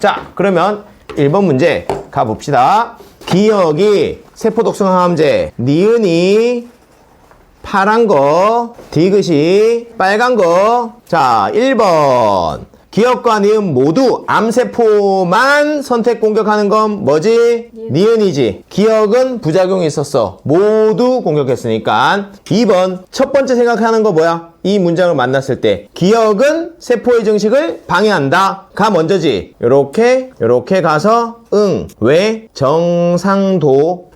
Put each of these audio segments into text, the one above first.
자, 그러면 1번 문제 가봅시다. 기억이 세포 독성 항암제, 니은이 파란 거, 디귿이 빨간 거. 자, 1번. 기억과 니은 모두 암세포만 선택 공격하는 건 뭐지? 니은이지. 기억은 부작용이 있었어. 모두 공격했으니까. 2번. 첫 번째 생각하는 거 뭐야? 이 문장을 만났을 때 기억은 세포의 증식을 방해한다. 가 먼저지. 요렇게 가서 왜? 정상도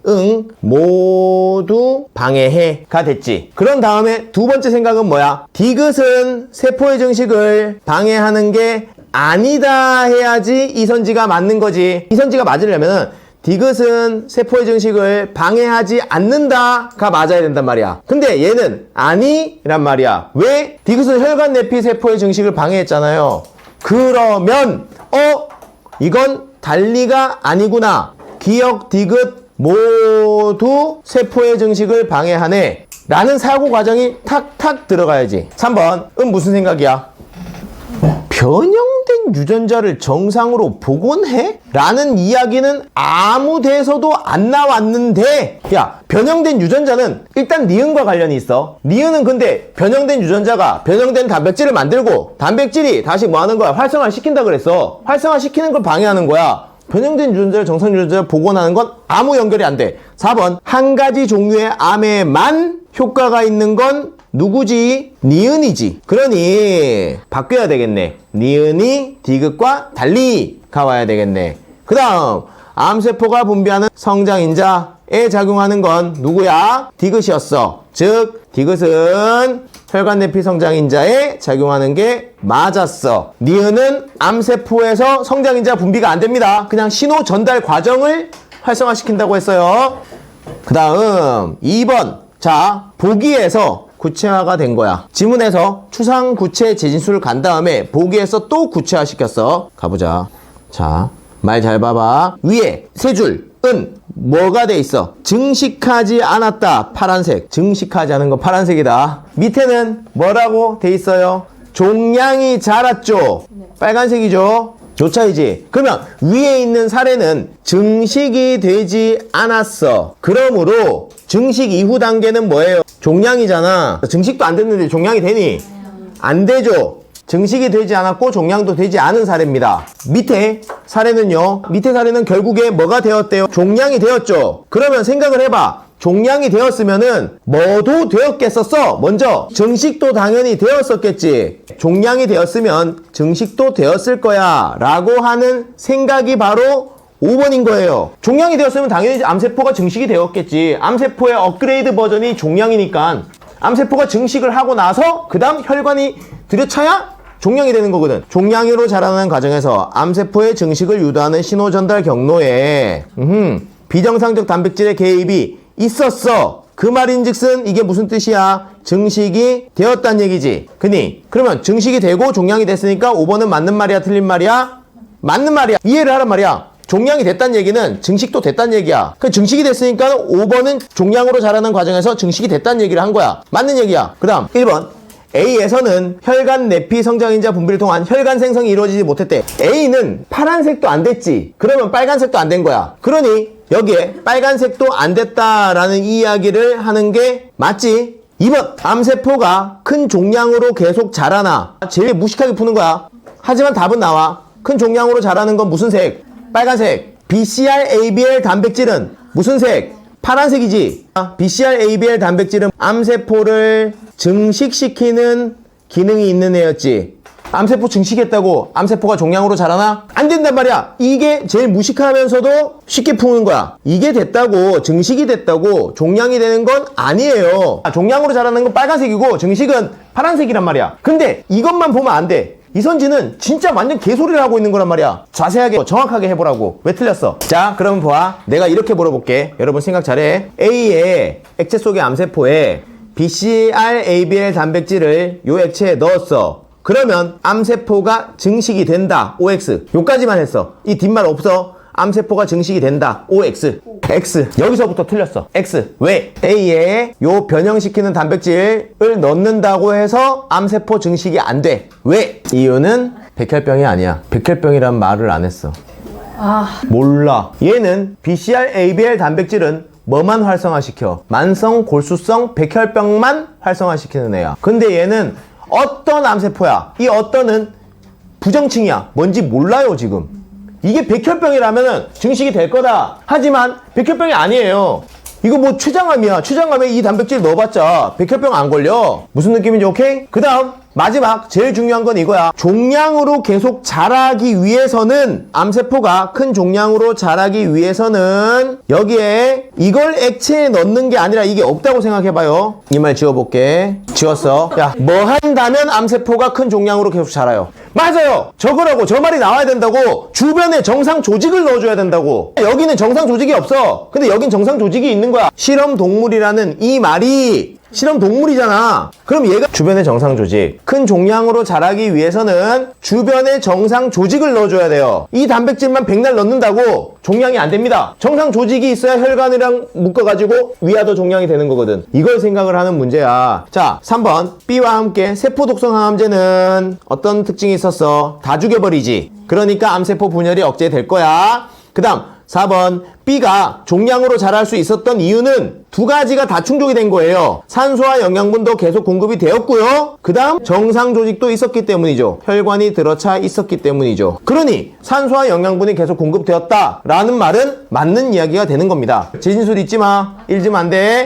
모두 방해해 가 됐지. 그런 다음에 두 번째 생각은 뭐야? 디귿은 세포의 증식을 방해하는 게 아니다 해야지 이선지가 맞는 거지. 이선지가 맞으려면 디귿은 세포의 증식을 방해하지 않는다가 맞아야 된단 말이야. 근데 얘는 아니란 말이야. 왜? 디귿은 혈관 내피 세포의 증식을 방해했잖아요. 그러면 이건 달리가 아니구나. 기억, 디귿 모두 세포의 증식을 방해하네 라는 사고 과정이 탁탁 들어가야지. 3번. 무슨 생각이야? 변형된 유전자를 정상으로 복원해? 라는 이야기는 아무 데서도 안 나왔는데, 야, 변형된 유전자는 일단 니은과 관련이 있어. 니은은 근데 변형된 유전자가 변형된 단백질을 만들고 단백질이 다시 뭐 하는 거야? 활성화 시킨다 그랬어. 활성화 시키는 걸 방해하는 거야. 변형된 유전자를 정상 유전자를 복원하는 건 아무 연결이 안 돼. 4번. 한 가지 종류의 암에만 효과가 있는 건 누구지? 니은이지. 그러니 바뀌어야 되겠네. 니은이 디귿과 달리 가와야 되겠네. 그 다음 암세포가 분비하는 성장인자에 작용하는 건 누구야? 디귿이었어. 즉 디귿은 혈관 내피 성장인자에 작용하는 게 맞았어. 니은은 암세포에서 성장인자 분비가 안 됩니다. 그냥 신호 전달 과정을 활성화시킨다고 했어요. 그 다음 2번. 자, 보기에서 구체화가 된 거야. 지문에서 추상구체 재진수를 간 다음에 보기에서 또 구체화 시켰어. 가보자. 자, 말 잘 봐봐. 위에 세 줄 뭐가 돼 있어? 증식하지 않았다. 파란색. 증식하지 않은 거 파란색이다. 밑에는 뭐라고 돼 있어요? 종양이 자랐죠. 빨간색이죠. 요 차이지. 그러면 위에 있는 사례는 증식이 되지 않았어. 그러므로 증식 이후 단계는 뭐예요? 종양이잖아. 증식도 안 됐는데 종양이 되니? 안 되죠. 증식이 되지 않았고 종양도 되지 않은 사례입니다. 밑에 사례는요. 밑에 사례는 결국에 뭐가 되었대요? 종양이 되었죠. 그러면 생각을 해봐. 종양이 되었으면은 뭐도 되었겠었어? 먼저 증식도 당연히 되었었겠지. 종양이 되었으면 증식도 되었을 거야 라고 하는 생각이 바로 5번인 거예요. 종양이 되었으면 당연히 암세포가 증식이 되었겠지. 암세포의 업그레이드 버전이 종양이니까 암세포가 증식을 하고 나서 그 다음 혈관이 들여차야 종양이 되는 거거든. 종양으로 자라는 과정에서 암세포의 증식을 유도하는 신호 전달 경로에 비정상적 단백질의 개입이 있었어. 그 말인즉슨 이게 무슨 뜻이야? 증식이 되었단 얘기지. 그러면 증식이 되고 종양이 됐으니까 5번은 맞는 말이야? 틀린 말이야? 맞는 말이야. 이해를 하란 말이야. 종양이 됐단 얘기는 증식도 됐단 얘기야. 그 증식이 됐으니까 5번은 종양으로 자라는 과정에서 증식이 됐단 얘기를 한 거야. 맞는 얘기야. 그 다음 1번. A에서는 혈관 내피 성장인자 분비를 통한 혈관 생성이 이루어지지 못했대. A는 파란색도 안 됐지. 그러면 빨간색도 안 된 거야. 그러니 여기에 빨간색도 안 됐다라는 이야기를 하는 게 맞지. 2번. 암세포가 큰 종양으로 계속 자라나. 제일 무식하게 푸는 거야. 하지만 답은 나와. 큰 종양으로 자라는 건 무슨 색? 빨간색. BCR-ABL 단백질은 무슨 색? 파란색이지. BCR-ABL 단백질은 암세포를 증식시키는 기능이 있는 애였지. 암세포 증식했다고 암세포가 종양으로 자라나? 안 된단 말이야. 이게 제일 무식하면서도 쉽게 푸는 거야. 이게 됐다고, 증식이 됐다고 종양이 되는 건 아니에요. 종양으로 자라는 건 빨간색이고 증식은 파란색이란 말이야. 근데 이것만 보면 안 돼. 이선지는 진짜 완전 개소리를 하고 있는 거란 말이야. 자세하게 정확하게 해보라고. 왜 틀렸어? 자, 그럼 봐. 내가 이렇게 물어볼게. 여러분 생각 잘해. A의 액체 속의 암세포에 BCR-ABL 단백질을 요 액체에 넣었어. 그러면 암세포가 증식이 된다. OX. 요까지만 했어. 이 뒷말 없어. 암세포가 증식이 된다. OX. X. 여기서부터 틀렸어. X. 왜? A에 요 변형시키는 단백질을 넣는다고 해서 암세포 증식이 안 돼. 왜? 이유는 백혈병이 아니야. 백혈병이란 말을 안 했어. 몰라. 얘는 BCR, ABL 단백질은 뭐만 활성화시켜? 만성 골수성 백혈병만 활성화시키는 애야. 근데 얘는 어떤 암세포야? 이 어떤은 부정칭이야. 뭔지 몰라요 지금. 이게 백혈병이라면 증식이 될 거다. 하지만 백혈병이 아니에요. 이거 뭐 췌장암이야. 췌장암에 이 단백질 넣어봤자 백혈병 안 걸려. 무슨 느낌인지 오케이? 그 다음 마지막 제일 중요한 건 이거야. 종양으로 계속 자라기 위해서는, 암세포가 큰 종양으로 자라기 위해서는 여기에 이걸 액체에 넣는 게 아니라 이게 없다고 생각해봐요. 이 말 지워볼게. 지웠어. 야, 뭐 한다면 암세포가 큰 종양으로 계속 자라요? 맞아요. 저거라고. 저 말이 나와야 된다고. 주변에 정상 조직을 넣어줘야 된다고. 여기는 정상 조직이 없어. 근데 여긴 정상 조직이 있는 거야. 실험 동물이라는 이 말이 실험 동물이잖아. 그럼 얘가 주변의 정상 조직, 큰 종양으로 자라기 위해서는 주변의 정상 조직을 넣어줘야 돼요. 이 단백질만 백날 넣는다고 종양이 안 됩니다. 정상 조직이 있어야 혈관이랑 묶어가지고 위아더 종양이 되는 거거든. 이걸 생각을 하는 문제야. 자, 3번 B와 함께 세포 독성 항암제는 어떤 특징이 있었어? 다 죽여버리지. 그러니까 암세포 분열이 억제될 거야. 그 다음 4번 B가 종양으로 자랄 수 있었던 이유는 두 가지가 다 충족이 된 거예요. 산소와 영양분도 계속 공급이 되었고요. 그 다음 정상 조직도 있었기 때문이죠. 혈관이 들어차 있었기 때문이죠. 그러니 산소와 영양분이 계속 공급되었다 라는 말은 맞는 이야기가 되는 겁니다. 진술 잊지 마. 읽으면 안 돼.